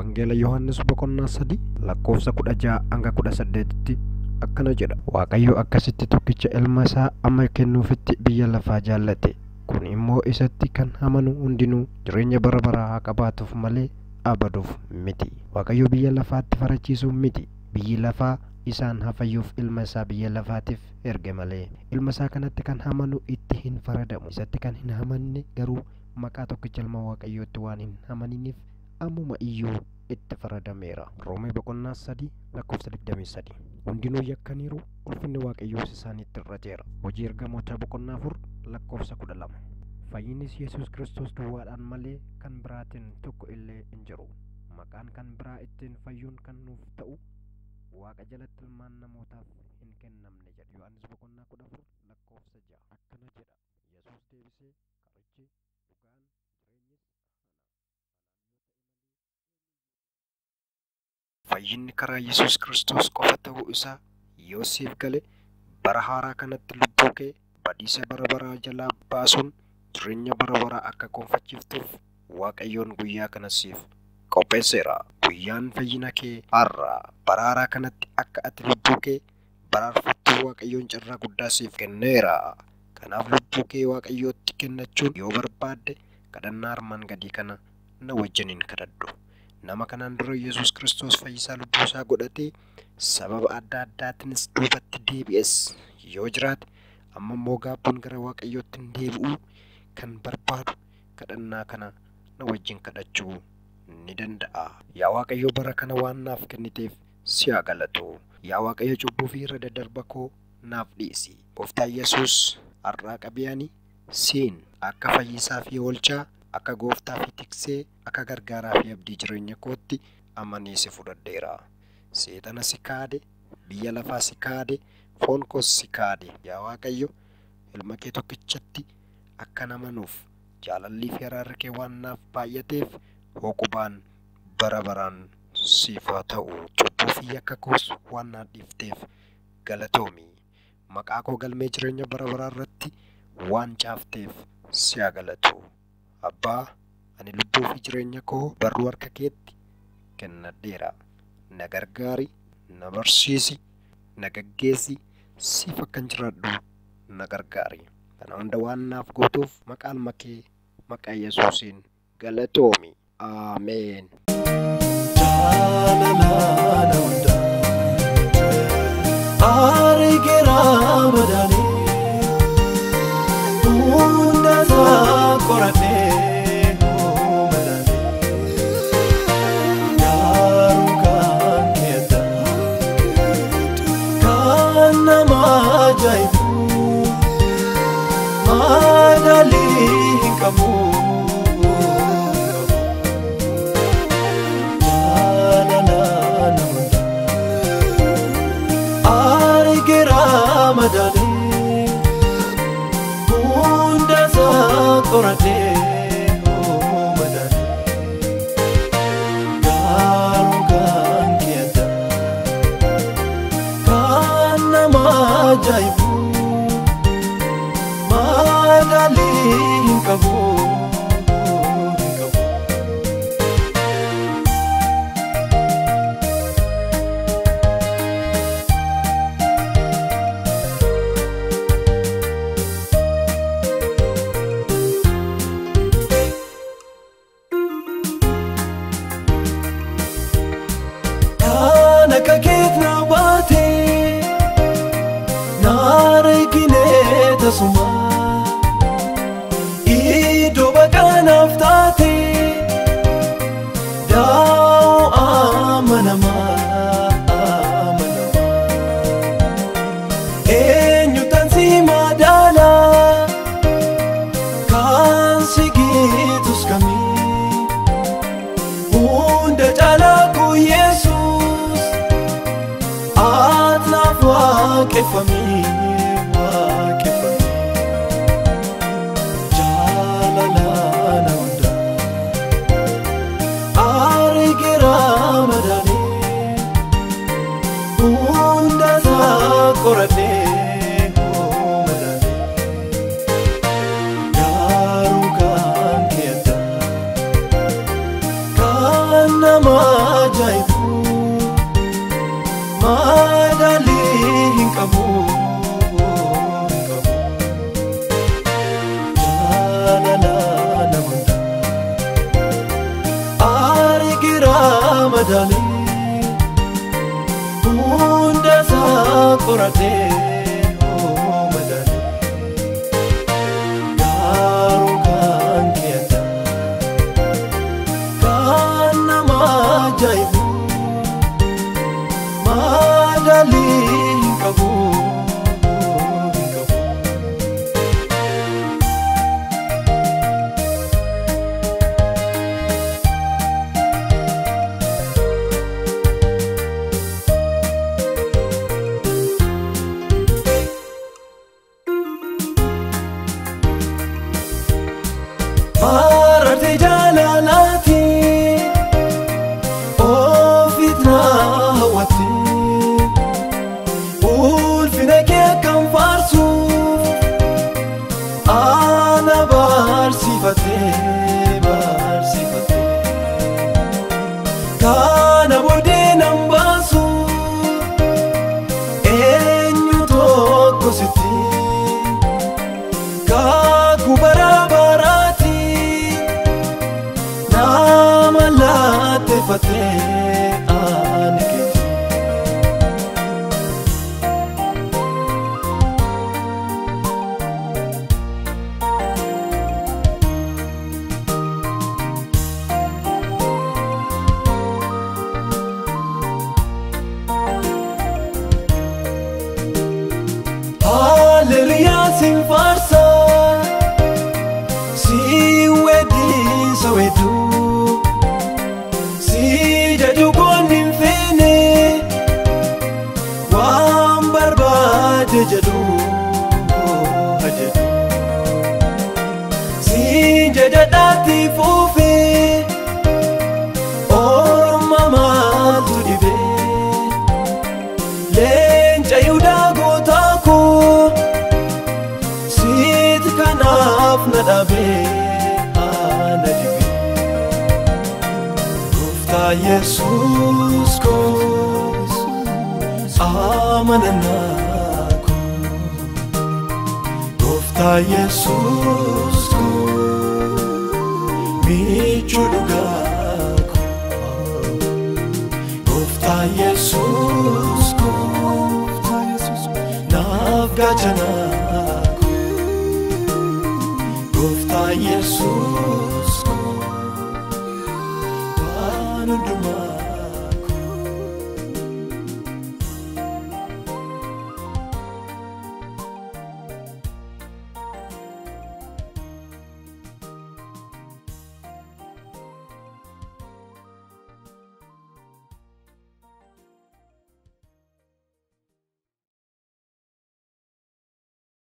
Wangeela Yohaannis boqonnaa 3 lakkoofsa 16 hanga 18tti akkana jedha. Waaqayyo akkasitti tokkicha ilma isaa amma kennuufitti biyya lafaa jaallate. Kun immoo isatti kan amanu hundinuu jireenya bara baraa haa qabaatuuf malee abaduuf miti. Waaqayyo biyya lafaatti farachiisuuf miti. Biyyi lafaa isaan hafayyuuf ilma isaa biyya lafaatiif erge malee. Ilma isaa kanatti kan amanu itti hin faradamu. Isatti kan hin amanne garuu maqaa tokkicha ilma Waaqayyootti waan hin amaniniif ammuma iyyuu itti faradameera. Roomee boqonnaa 3 lakkoofsa 23. Hundinuu yakkaniiru ulfinni Waaqayyoos isaanitti irrateera. Hojii ergamoota boqonnaa 4 lakkoofsa 12. Fayyinis Yesuus Kiristoos duwwaadhaan malee kan biraatiin tokko illee hin jiru. Maqaan kan biraa ittiin fayyuun kan nuuf ta'u Waaqa jalatti ilmaan namootaaf hin kennamne jedha. Yohaannis boqonnaa 14 lakkoofsa 6 akkana jedha. Yesuus deebisee karichi dhugaan jireenyis fayyinni karaa Yesuus Kiristoos qofa ta'uu isaa yoo siif gale bara haaraa kanatti lubbuu kee badiisa bara baraa jalaa baasuun jireenya bara baraa akka gonfachiiftuuf Waaqayyoon guyyaa kana siif qopheesseera. Guyyaan fayyina kee har'a bara haaraa kanatti akka ati lubbuu kee baraarfattu Waaqayyoon carraa guddaa siif kenneera. Kanaaf lubbuu kee Waaqayyootti kennachuun yoo barbaadde kadhannaa armaan gadii kana na wajjiniin kadhadhu. Nama kanaan dura Yesuus Kiristoos fayyisaa lubbuu isaa godhatee sababa adda addaatiinis duubatti deebi'es yoo jiraate amma immoo gaabbuun gara Waaqayyootti hin deebi'u kan barbaadu kadhannaa kana na wajjin kadhachuu ni danda'a. Yaa Waaqayyo bara kana waan naaf kenniteef si haa galatu. Yaa Waaqayyo cubbuu fi irra daddarba koo naaf dhiisi. Gooftaan Yesuus har'aa qabiyaanii siin akka fayyisaa fi oolchaa akka gooftaa fi tiksee akka gargaaraa fi abdii jireenya kootti amanee si fudhadheera. Seexana si kaade, biyya lafaa si kaade, foon koos si kaade. Yaa Waaqayyo ilma kee tokkichatti akka namanuuf jaalallii fi araarri kee waan naaf baay'ateef hoqubaan bara baraan siif haa ta'u. Cubbuu fi yakka koos waan naaf dhiifteef galatoomi. Maqaa koo galmee jireenya bara baraa irratti waan caafteef si haa galatu. Abbaa, ani lubbuu fi jireenya koo barruu harka keetti kennadheera. Na gargaari, na barsiisi, na gaggeessi, siif akkan jiraadhu na gargaari. Kana hunda waan naaf gootuuf maqaan makee maqaa Yesuusiin galatoomi. Ameen. Jaalalaa hundaa argeera madaanii hundasaa qoratee madaanii garuu kan keessa kan nama ajaa'ibu madaalii hin qabu. Madani hunda sa korate madani garugan kiada kana majaibu madali hinkabu Kakek na bate narigine tasuma ido bakanaftate dao amanama enyutansi madala kan sigitus kami unda jalaku Yesus Wakefami, wakefami, jaalalaa hundaa argeera madaanii hundasaa qoratee madaanii garuu kan keessa kan nama nama ajaa'ibu madaalii hin qabu jaalala nama hundaa argira madaalii hundasaa qoratee Marate jalalati ofitna hawati ulfina ke kan farsu ana barsifate kana bode nambasu enyu tokko sitti ka kubara fate aniketi hallelujah sin farsa si wedi so edu jadu konin fene wan barbade jadu hajadu sin jadati fufe orma matu dibe lencha yuda gotako sit kanaf nadabe Jesus ko amananako Gofta Jesus ko michudugako Gofta Jesus ko nafgachanako Gofta Jesus ko Nunduma